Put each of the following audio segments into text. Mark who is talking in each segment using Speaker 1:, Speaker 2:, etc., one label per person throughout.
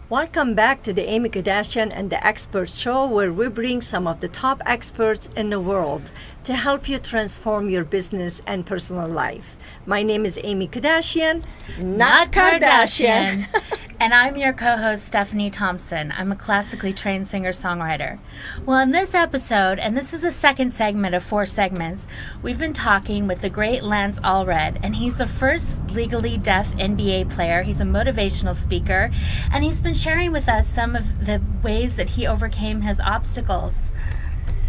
Speaker 1: Welcome back to the Amy Kardashian and the Expert Show, where we bring some of the top experts in the world to help you transform your business and personal life. My name is Amy Kardashian, not Kardashian.
Speaker 2: And I'm your co-host, Stephanie Thompson. I'm a classically trained singer-songwriter. Well, in this episode, and this is the second segment of 4 segments, we've been talking with the great Lance Allred, and he's the first legally deaf NBA player. He's a motivational speaker, and he's been sharing with us some of the ways that he overcame his obstacles.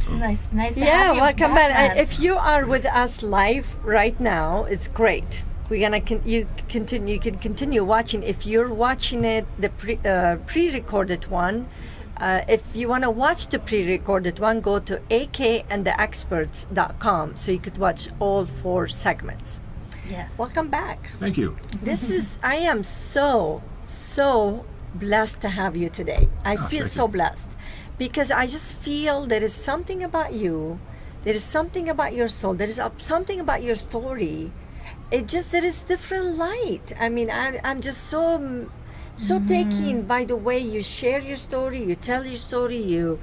Speaker 2: Nice to have you
Speaker 1: welcome
Speaker 2: back.
Speaker 1: back. And if you are with us live right now, it's great. We're gonna you can continue watching. If you're watching it, the pre-recorded one. If you want to watch the pre-recorded one, go to akandtheexperts.com so you could watch all 4 segments.
Speaker 2: Yes.
Speaker 1: Welcome back.
Speaker 3: Thank you.
Speaker 1: I am so blessed to have you today. I feel so blessed because I just feel there is something about you, there is something about your soul, there is something about your story. There is different light. I mean, I'm just so taken by the way you share your story, you tell your story,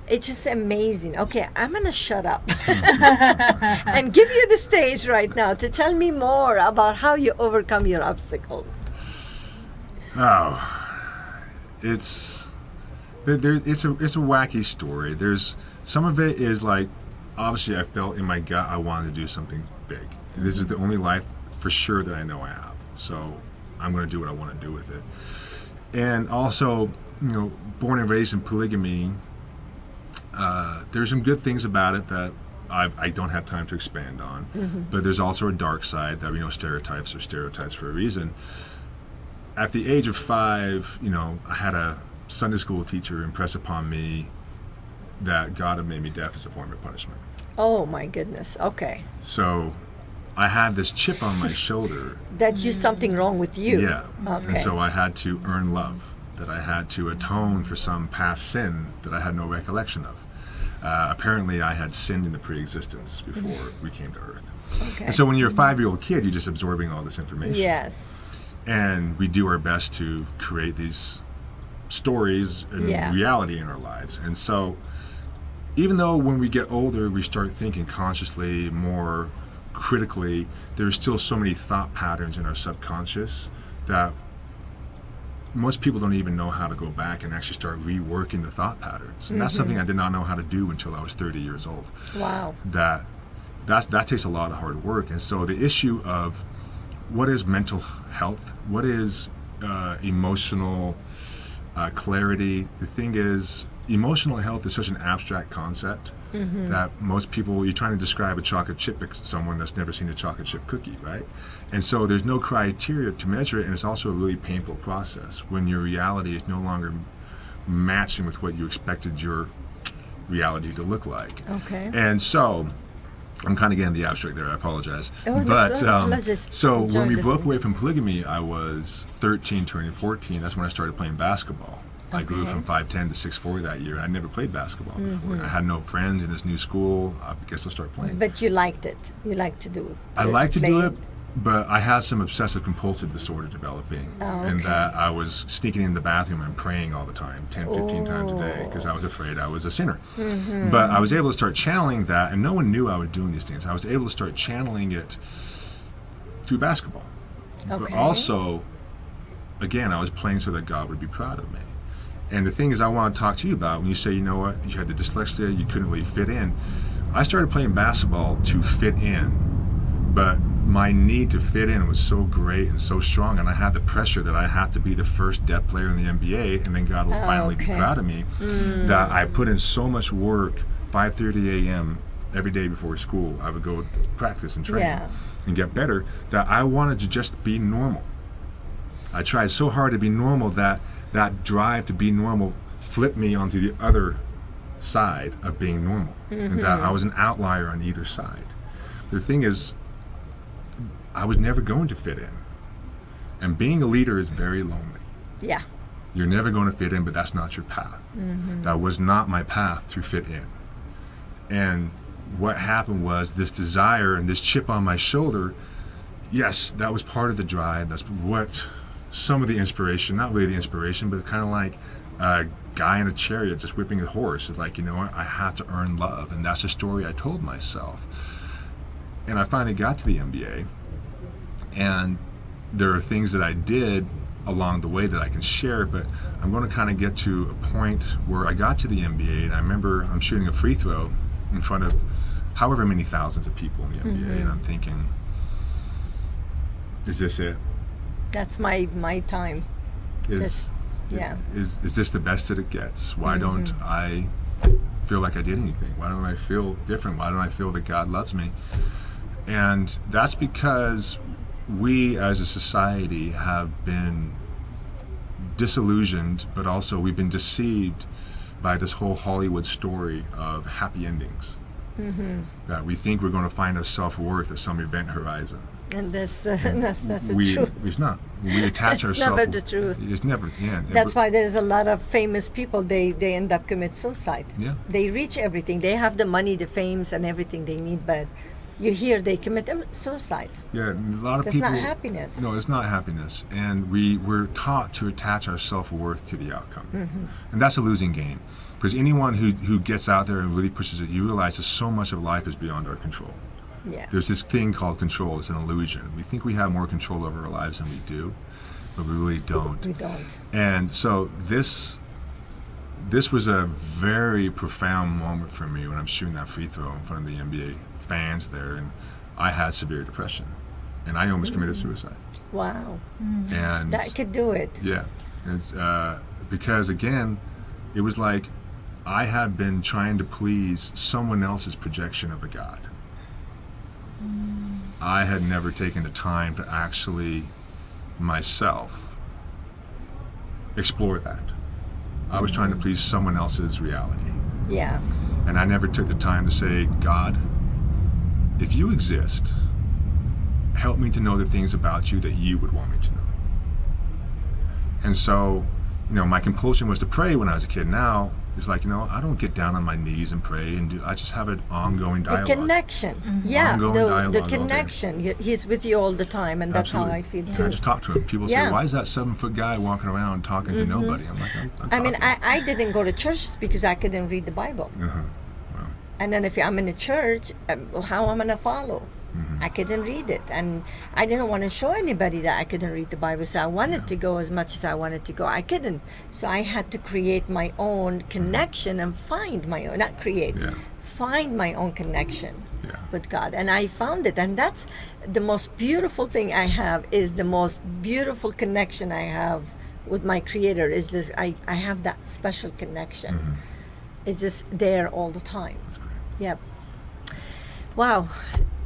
Speaker 1: it's just amazing. Okay, I'm gonna shut up and give you the stage right now to tell me more about how you overcome your obstacles.
Speaker 3: Oh, it's a wacky story. There's some of it is like, obviously I felt in my gut I wanted to do something big. This is the only life for sure that I know I have. So I'm going to do what I want to do with it. And also, born and raised in polygamy, there's some good things about it that I don't have time to expand on. Mm-hmm. But there's also a dark side that, stereotypes are stereotypes for a reason. At the age of 5, I had a Sunday school teacher impress upon me that God had made me deaf as a form of punishment.
Speaker 1: Oh my goodness. Okay.
Speaker 3: So I had this chip on my shoulder.
Speaker 1: That's just something wrong with you.
Speaker 3: Yeah.
Speaker 1: Okay.
Speaker 3: And so I had to earn love, that I had to atone for some past sin that I had no recollection of. Apparently I had sinned in the pre-existence before we came to earth.
Speaker 1: Okay.
Speaker 3: And so when you're a 5-year-old kid, you're just absorbing all this information.
Speaker 1: Yes.
Speaker 3: And we do our best to create these stories and reality in our lives. And so even though when we get older, we start thinking consciously, more critically, there's still so many thought patterns in our subconscious that most people don't even know how to go back and actually start reworking the thought patterns. And that's something I did not know how to do until I was 30 years old.
Speaker 1: Wow.
Speaker 3: That takes a lot of hard work. And so the issue of what is mental health, what is emotional clarity, the thing is, emotional health is such an abstract concept that most people, you're trying to describe a chocolate chip to someone that's never seen a chocolate chip cookie, right? And so there's no criteria to measure it, and it's also a really painful process when your reality is no longer matching with what you expected your reality to look like.
Speaker 1: Okay.
Speaker 3: And so I'm kind of getting the abstract there, I apologize.
Speaker 1: Oh,
Speaker 3: but
Speaker 1: so
Speaker 3: when we broke away from polygamy, I was 13 turning 14. That's when I started playing basketball. I grew from 5'10 to 6'4 that year. I never played basketball before. I had no friends in this new school. I guess I'll start playing.
Speaker 1: But you liked it. You liked to do it.
Speaker 3: I like to do it, but I had some obsessive compulsive disorder developing. And that I was sneaking in the bathroom and praying all the time, 10, 15 times a day, because I was afraid I was a sinner. But I was able to start channeling that, and no one knew I was doing these things. I was able to start channeling it through basketball. But also, again, I was playing so that God would be proud of me. And the thing is, I want to talk to you about when you say, you had the dyslexia, you couldn't really fit in. I started playing basketball to fit in, but my need to fit in was so great and so strong, and I had the pressure that I have to be the first deaf player in the NBA, and then God will finally be proud of me, that I put in so much work, 5:30 a.m. every day before school. I would go practice and train and get better, that I wanted to just be normal. I tried so hard to be normal that drive to be normal flipped me onto the other side of being normal, and that I was an outlier on either side. The thing is, I was never going to fit in, and being a leader is very lonely.
Speaker 1: Yeah.
Speaker 3: You're never going to fit in, but that's not your path. That was not my path to fit in. And what happened was this desire and this chip on my shoulder, yes, that was part of the drive. That's what some of the inspiration, not really the inspiration, but kind of like a guy in a chariot just whipping a horse. It's like, you know what, I have to earn love. And that's the story I told myself. And I finally got to the MBA. And there are things that I did along the way that I can share, but I'm going to kind of get to a point where I got to the MBA, and I remember I'm shooting a free throw in front of however many thousands of people in the MBA, and I'm thinking, is this it?
Speaker 1: That's my time.
Speaker 3: Is this the best that it gets? Why don't I feel like I did anything? Why don't I feel different? Why don't I feel that God loves me? And that's because we as a society have been disillusioned, but also we've been deceived by this whole Hollywood story of happy endings. That we think we're going to find our self-worth at some event horizon.
Speaker 1: And that's the truth.
Speaker 3: It's not. We attach
Speaker 1: It's
Speaker 3: ourselves.
Speaker 1: never the truth.
Speaker 3: It's never. Yeah.
Speaker 1: That's why there's a lot of famous people. They end up commit suicide.
Speaker 3: Yeah.
Speaker 1: They reach everything. They have the money, the fames, and everything they need, but you hear they commit suicide.
Speaker 3: Yeah, a lot of
Speaker 1: That's
Speaker 3: people.
Speaker 1: not happiness.
Speaker 3: No, it's not happiness, and we're taught to attach our self-worth to the outcome, and that's a losing game. Because anyone who gets out there and really pushes it, you realize that so much of life is beyond our control.
Speaker 1: Yeah.
Speaker 3: There's this thing called control. It's an illusion. We think we have more control over our lives than we do, but we really don't.
Speaker 1: We don't.
Speaker 3: And so this was a very profound moment for me when I'm shooting that free throw in front of the NBA fans there, and I had severe depression, and I almost committed suicide.
Speaker 1: Wow.
Speaker 3: And
Speaker 1: That could do it.
Speaker 3: yeah, it's because again, it was like I had been trying to please someone else's projection of a God. I had never taken the time to actually myself explore that. I was trying to please someone else's reality.
Speaker 1: Yeah.
Speaker 3: And I never took the time to say, God, if you exist, help me to know the things about you that you would want me to know. And so, you know, my compulsion was to pray when I was a kid. Now, it's like, you know, I don't get down on my knees and pray and I just have an ongoing dialogue.
Speaker 1: The connection. Yeah,
Speaker 3: Ongoing dialogue
Speaker 1: the
Speaker 3: all day.
Speaker 1: connection. He's with you all the time, and that's
Speaker 3: Absolutely.
Speaker 1: how I feel
Speaker 3: And
Speaker 1: too.
Speaker 3: I just talk to him. People
Speaker 1: Yeah.
Speaker 3: say, why is that 7-foot guy walking around talking to nobody? I'm like, I'm
Speaker 1: I mean,
Speaker 3: talking.
Speaker 1: I didn't go to churches because I couldn't read the Bible.
Speaker 3: Uh-huh. Wow.
Speaker 1: And then if I'm in a church, how am I going to follow? I couldn't read it. And I didn't want to show anybody that I couldn't read the Bible. So I wanted to go as much as I wanted to go. I couldn't. So I had to create my own connection and find my own, not create,
Speaker 3: Yeah.
Speaker 1: find my own connection
Speaker 3: Yeah.
Speaker 1: with God. And I found it. And that's the most beautiful thing I have, is the most beautiful connection I have with my Creator. Is this, I have that special connection. It's just there all the time.
Speaker 3: That's great.
Speaker 1: Yep. Wow.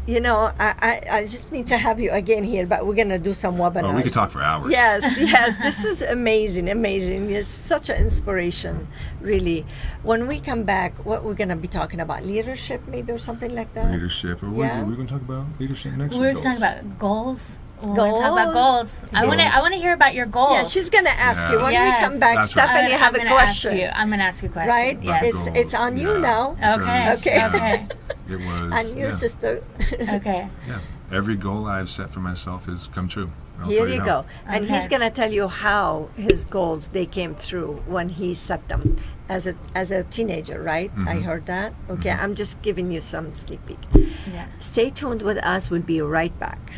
Speaker 1: You know, I just need to have you again here, but we're going to do some webinars.
Speaker 3: Oh, we could talk for hours.
Speaker 1: Yes, yes. This is amazing, amazing. It's such an inspiration, really. When we come back, what we're going to be talking about? Leadership, maybe, or something like that?
Speaker 3: Leadership. Or what
Speaker 1: Yeah.
Speaker 3: are we going to talk about? Leadership next
Speaker 2: We're
Speaker 3: week?
Speaker 2: going to talk about goals. We're going to talk about
Speaker 1: Goals.
Speaker 2: goals. I want to hear about your goals.
Speaker 1: Yeah, she's going to ask
Speaker 3: Yeah.
Speaker 1: you. When
Speaker 2: Yes.
Speaker 1: we come back,
Speaker 3: That's right.
Speaker 1: Stephanie, have a question.
Speaker 2: I'm going to ask you a question.
Speaker 1: Right?
Speaker 2: Yes.
Speaker 1: It's on you now.
Speaker 2: Okay.
Speaker 1: Okay.
Speaker 2: Okay.
Speaker 3: It was.
Speaker 1: And you,
Speaker 3: yeah.
Speaker 1: sister.
Speaker 2: Okay.
Speaker 3: Yeah. Every goal I've set for myself has come true. I'll
Speaker 1: Here
Speaker 3: tell
Speaker 1: you
Speaker 3: how.
Speaker 1: go. And he's
Speaker 2: Okay.
Speaker 1: going to tell you how his goals, they came through when he set them as a teenager, right? I heard that. Okay, I'm just giving you some sneak peek.
Speaker 2: Yeah.
Speaker 1: Stay tuned with us. We'll be right back.